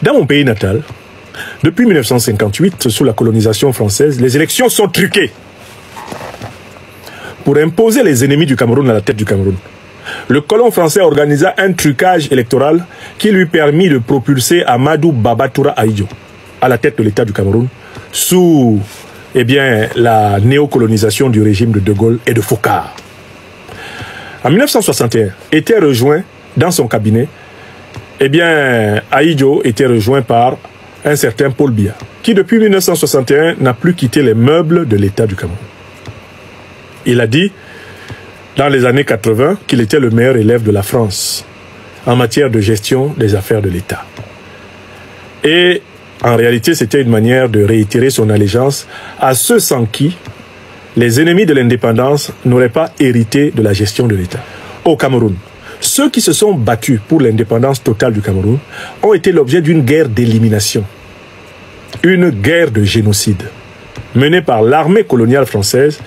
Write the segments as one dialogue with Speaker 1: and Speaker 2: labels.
Speaker 1: Dans mon pays natal, depuis 1958, sous la colonisation française, les élections sont truquées pour imposer les ennemis du Cameroun à la tête du Cameroun. Le colon français organisa un trucage électoral qui lui permit de propulser Amadou Babatoura Ahidjo à la tête de l'État du Cameroun sous la néocolonisation du régime de De Gaulle et de Focard. En 1961, était rejoint dans son cabinet, Ahidjo était rejoint par un certain Paul Biya, qui depuis 1961 n'a plus quitté les meubles de l'État du Cameroun. Il a dit, dans les années 80, qu'il était le meilleur élève de la France en matière de gestion des affaires de l'État. Et en réalité, c'était une manière de réitérer son allégeance à ceux sans qui les ennemis de l'indépendance n'auraient pas hérité de la gestion de l'État. Au Cameroun, ceux qui se sont battus pour l'indépendance totale du Cameroun ont été l'objet d'une guerre d'élimination, une guerre de génocide, menée par l'armée coloniale française,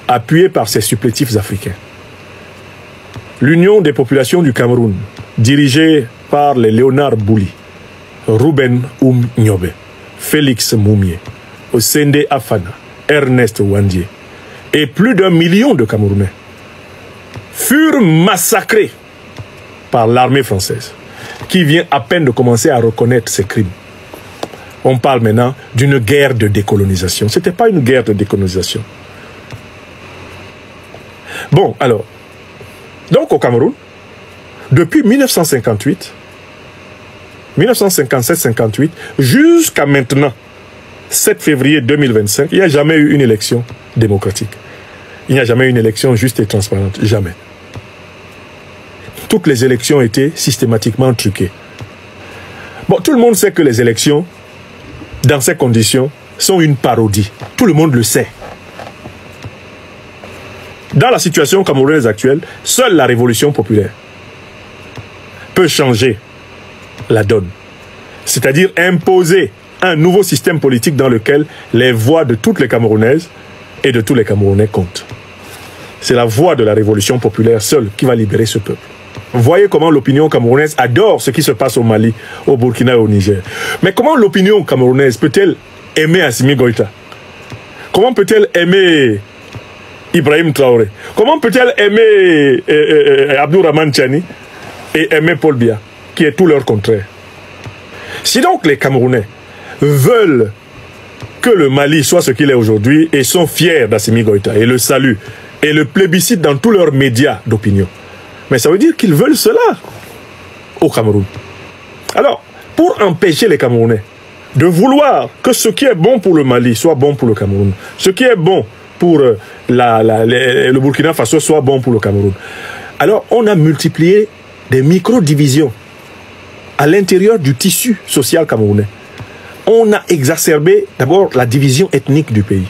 Speaker 1: appuyée par ses supplétifs africains. L'Union des populations du Cameroun, dirigée par les Léonard Bouli, Ruben Nyobe, Félix Moumié, Osende Afana, Ernest Wandié et plus d'1 million de Camerounais furent massacrés par l'armée française, qui vient à peine de commencer à reconnaître ses crimes. On parle maintenant d'une guerre de décolonisation. Ce n'était pas une guerre de décolonisation. Bon, alors, donc au Cameroun, depuis 1958, 1957-58, jusqu'à maintenant, 7 février 2025, il n'y a jamais eu une élection démocratique. Il n'y a jamais eu une élection juste et transparente. Jamais. Toutes les élections étaient systématiquement truquées. Bon, tout le monde sait que les élections, dans ces conditions, sont une parodie. Tout le monde le sait. Dans la situation camerounaise actuelle, seule la révolution populaire peut changer la donne. C'est-à-dire imposer un nouveau système politique dans lequel les voix de toutes les Camerounaises et de tous les Camerounais comptent. C'est la voix de la révolution populaire seule qui va libérer ce peuple. Voyez comment l'opinion camerounaise adore ce qui se passe au Mali, au Burkina et au Niger. Mais comment l'opinion camerounaise peut-elle aimer Assimi Goïta? Comment peut-elle aimer Ibrahim Traoré? Comment peut-elle aimer Abdourahmane Tchani et aimer Paul Biya, qui est tout leur contraire? Si donc les Camerounais veulent que le Mali soit ce qu'il est aujourd'hui et sont fiers d'Assimi Goïta et le saluent et le plébiscitent dans tous leurs médias d'opinion, mais ça veut dire qu'ils veulent cela au Cameroun. Alors, pour empêcher les Camerounais de vouloir que ce qui est bon pour le Mali soit bon pour le Cameroun, ce qui est bon pour le Burkina Faso soit bon pour le Cameroun, alors on a multiplié des micro-divisions à l'intérieur du tissu social camerounais. On a exacerbé d'abord la division ethnique du pays.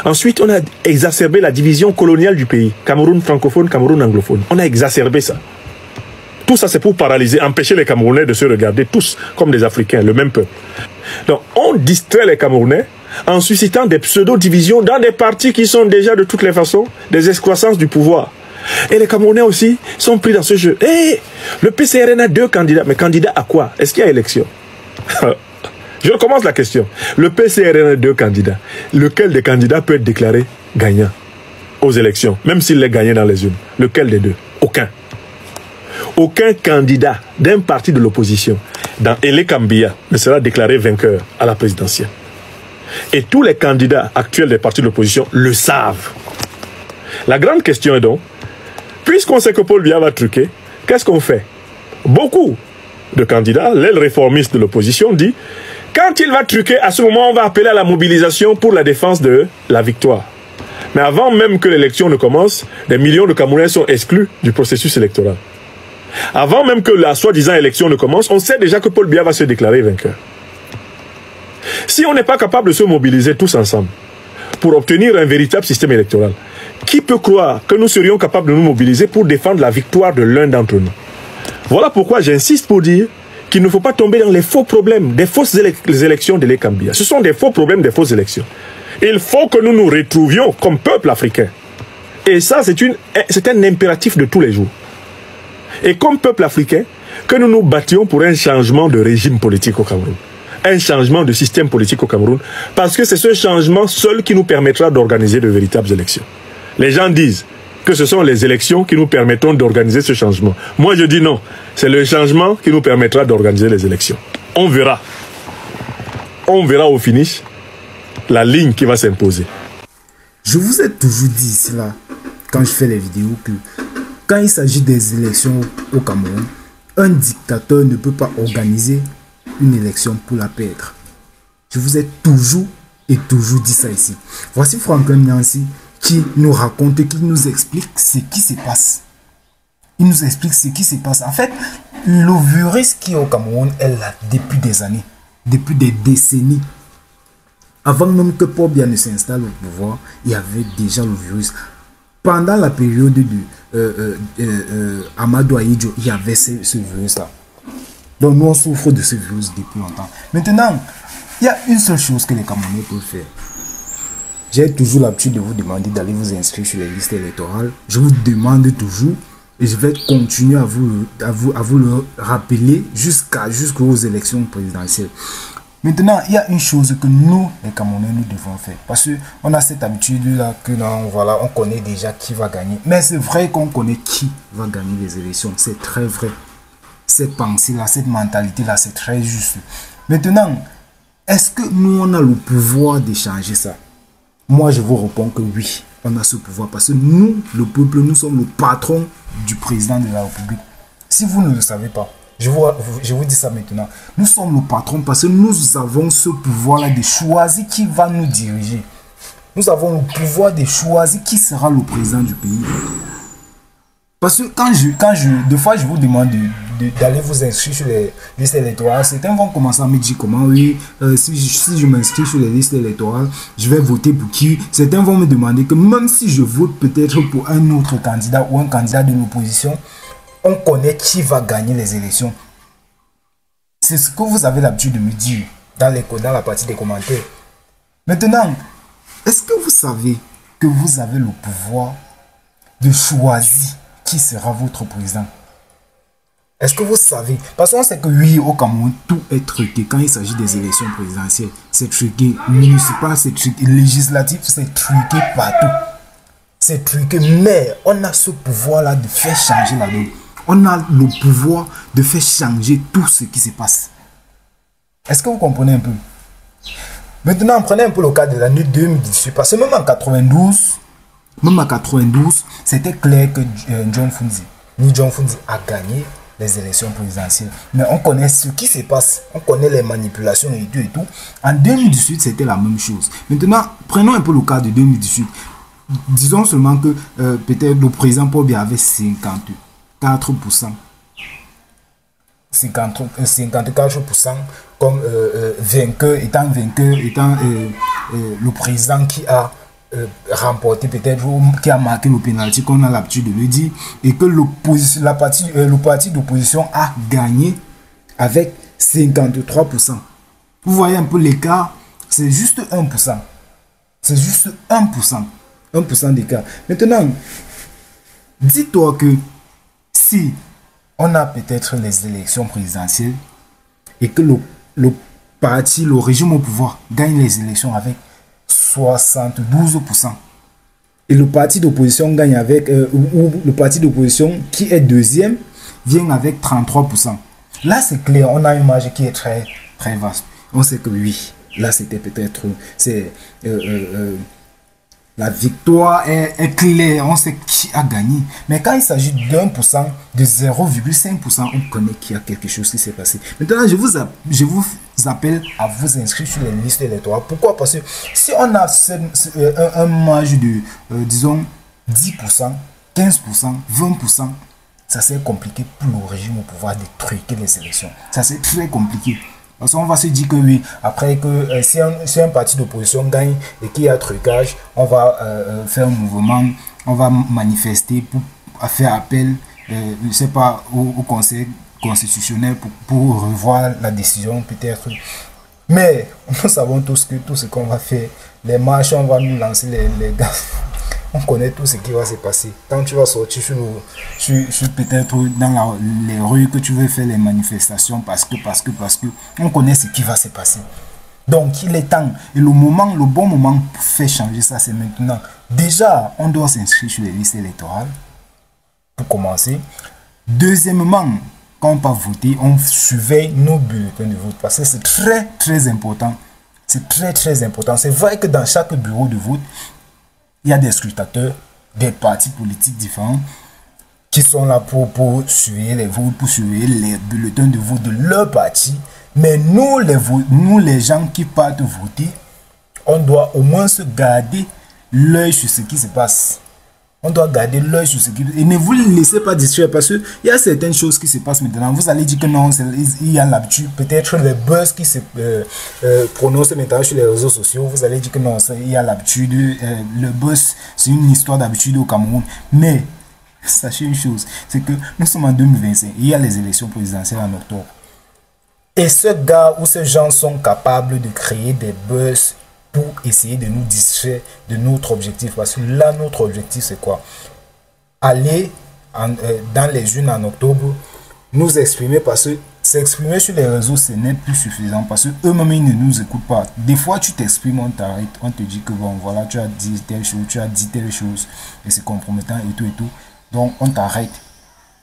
Speaker 1: Ensuite, on a exacerbé la division coloniale du pays. Cameroun francophone, Cameroun anglophone. On a exacerbé ça. Tout ça, c'est pour paralyser, empêcher les Camerounais de se regarder tous comme des Africains, le même peuple. Donc, on distrait les Camerounais en suscitant des pseudo-divisions dans des partis qui sont déjà de toutes les façons des excroissances du pouvoir. Et les Camerounais aussi sont pris dans ce jeu. Hey, le PCRN a 2 candidats. Mais candidats à quoi? Est-ce qu'il y a élection? Je recommence la question. Le PCRN a 2 candidats. Lequel des candidats peut être déclaré gagnant aux élections, même s'il est gagné dans les urnes? Lequel des 2? Aucun. Aucun candidat d'un parti de l'opposition dans Elekambia ne sera déclaré vainqueur à la présidentielle. Et tous les candidats actuels des partis de l'opposition le savent. La grande question est donc, puisqu'on sait que Paul Biya va truquer, qu'est-ce qu'on fait? Beaucoup de candidats, l'aile réformiste de l'opposition dit, quand il va truquer, à ce moment, on va appeler à la mobilisation pour la défense de la victoire. Mais avant même que l'élection ne commence, des millions de Camerounais sont exclus du processus électoral. Avant même que la soi-disant élection ne commence, on sait déjà que Paul Biya va se déclarer vainqueur. Si on n'est pas capable de se mobiliser tous ensemble pour obtenir un véritable système électoral, qui peut croire que nous serions capables de nous mobiliser pour défendre la victoire de l'un d'entre nous? Voilà pourquoi j'insiste pour dire qu'il ne faut pas tomber dans les faux problèmes des fausses élections de l'Ekambia. Ce sont des faux problèmes, des fausses élections. Il faut que nous nous retrouvions comme peuple africain. Et ça, c'est un impératif de tous les jours. Et comme peuple africain, que nous nous battions pour un changement de régime politique au Cameroun. Un changement de système politique au Cameroun, parce que c'est ce changement seul qui nous permettra d'organiser de véritables élections. Les gens disent que ce sont les élections qui nous permettront d'organiser ce changement. Moi, je dis non. C'est le changement qui nous permettra d'organiser les élections. On verra. On verra au finish la ligne qui va s'imposer.
Speaker 2: Je vous ai toujours dit cela quand je fais les vidéos que quand il s'agit des élections au Cameroun, un dictateur ne peut pas organiser une élection pour la perdre. Je vous ai toujours dit ça ici. Voici Franklin Nancy qui nous raconte, qui nous explique ce qui se passe. Il nous explique ce qui se passe. En fait, le virus qui est au Cameroun est là depuis des années, depuis des décennies. Avant même que Paul Biya ne s'installe au pouvoir, il y avait déjà le virus. Pendant la période de Amadou Ahidjo, il y avait ce virus-là. Donc nous on souffre de ce virus depuis longtemps. Maintenant, il y a une seule chose que les Camerounais peuvent faire. J'ai toujours l'habitude de vous demander d'aller vous inscrire sur les listes électorales. Je vous demande toujours, et je vais continuer à vous le rappeler jusqu'aux élections présidentielles. Maintenant, il y a une chose que nous, les Camerounais, nous devons faire. Parce qu'on a cette habitude-là que non, voilà, on connaît déjà qui va gagner. Mais c'est vrai qu'on connaît qui va gagner les élections. C'est très vrai. Cette pensée-là, cette mentalité-là, c'est très juste. Maintenant, est-ce que nous, on a le pouvoir de changer ça? Moi, je vous réponds que oui, on a ce pouvoir. Parce que nous, le peuple, nous sommes le patron du président de la République. Si vous ne le savez pas, je vous dis ça maintenant. Nous sommes le patron parce que nous avons ce pouvoir-là de choisir qui va nous diriger. Nous avons le pouvoir de choisir qui sera le président du pays. Parce que des fois, je vous demande d'aller vous inscrire sur les listes électorales. Certains vont commencer à me dire comment, oui, si je m'inscris sur les listes électorales, je vais voter pour qui. Certains vont me demander que même si je vote peut-être pour un autre candidat ou un candidat de l'opposition, on connaît qui va gagner les élections. C'est ce que vous avez l'habitude de me dire dans la partie des commentaires. Maintenant, est-ce que vous savez que vous avez le pouvoir de choisir qui sera votre président? Est-ce que vous savez? Parce qu'on sait que oui, au Cameroun, tout est truqué. Quand il s'agit des élections présidentielles, c'est truqué. Municipal, c'est truqué. Législatif, c'est truqué partout. C'est truqué. Mais on a ce pouvoir-là de faire changer la donne. On a le pouvoir de faire changer tout ce qui se passe. Est-ce que vous comprenez un peu? Maintenant, prenez un peu le cas de l'année 2018. Parce que même en 92, c'était clair que John Funzi a gagné les élections présidentielles. Mais on connaît ce qui se passe. On connaît les manipulations et tout et tout. En 2018, c'était la même chose. Maintenant, prenons un peu le cas de 2018. Disons seulement que peut-être le président Paul Biya avait 54%. 54% comme vainqueur, étant le président qui a remporté peut-être, qui a marqué le pénalty, qu'on a l'habitude de le dire, et que le parti d'opposition a gagné avec 53%. Vous voyez un peu l'écart, c'est juste 1%. C'est juste 1%. 1% d'écart. Maintenant, dis-toi que si on a peut-être les élections présidentielles et que le régime au pouvoir gagne les élections avec 72% et le parti d'opposition gagne avec ou le parti d'opposition qui est deuxième vient avec 33%. Là c'est clair, on a une marge qui est très très vaste. On sait que oui, là c'était peut-être la victoire est claire, on sait qui a gagné. Mais quand il s'agit d'1%, de 0,5%, on connaît qu'il y a quelque chose qui s'est passé. Maintenant, je vous appelle à vous inscrire sur les listes électorales. Pourquoi? Parce que si on a un marge de, disons, 10%, 15%, 20%, ça c'est compliqué pour le régime au pouvoir de truquer les élections. Ça c'est très compliqué. Parce qu'on va se dire que oui, après que si un parti d'opposition gagne et qu'il y a trucage, on va faire un mouvement, on va manifester pour faire appel, je ne sais pas, au Conseil constitutionnel pour revoir la décision peut-être. Mais nous savons tous que tout ce qu'on va faire, les marches, on va nous lancer les gars. on connaît tout ce qui va se passer. Quand tu vas sortir sur peut-être dans les rues, que tu veux faire les manifestations parce que, on connaît ce qui va se passer. Donc, il est temps. Et le bon moment pour faire changer ça, c'est maintenant. Déjà, on doit s'inscrire sur les listes électorales, pour commencer. Deuxièmement, quand on va voter, on surveille nos bulletins de vote, parce que c'est très, très important. C'est très, très important. C'est vrai que dans chaque bureau de vote, il y a des scrutateurs, des partis politiques différents, qui sont là pour surveiller les votes, pour surveiller les bulletins de vote de leur parti. Mais nous, les gens qui partent voter, on doit au moins se garder l'œil sur ce qui se passe. On doit garder l'œil sur ce qui... Et ne vous laissez pas distraire, parce qu'il y a certaines choses qui se passent maintenant. Vous allez dire que non, il y a l'habitude. Peut-être les buzz qui se prononcent maintenant sur les réseaux sociaux. Vous allez dire que non, il y a l'habitude. Le buzz, c'est une histoire d'habitude au Cameroun. Mais, sachez une chose, c'est que nous sommes en 2025. Il y a les élections présidentielles en octobre. Et ce gars ou ces gens sont capables de créer des buzz pour essayer de nous distraire de notre objectif. Parce que là, notre objectif, c'est quoi? Aller dans les urnes en octobre, nous exprimer, parce que s'exprimer sur les réseaux, ce n'est plus suffisant. Parce qu'eux-mêmes, ils ne nous écoutent pas. Des fois, tu t'exprimes, on t'arrête, on te dit que bon, voilà, tu as dit telle chose, et c'est compromettant et tout et tout. Donc, on t'arrête.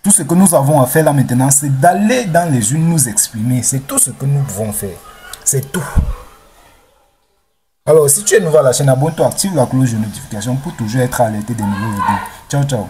Speaker 2: Tout ce que nous avons à faire là maintenant, c'est d'aller dans les urnes nous exprimer. C'est tout ce que nous pouvons faire. C'est tout. Alors, si tu es nouveau à la chaîne, abonne-toi, active la cloche de notification pour toujours être alerté des nouvelles vidéos. Ciao, ciao.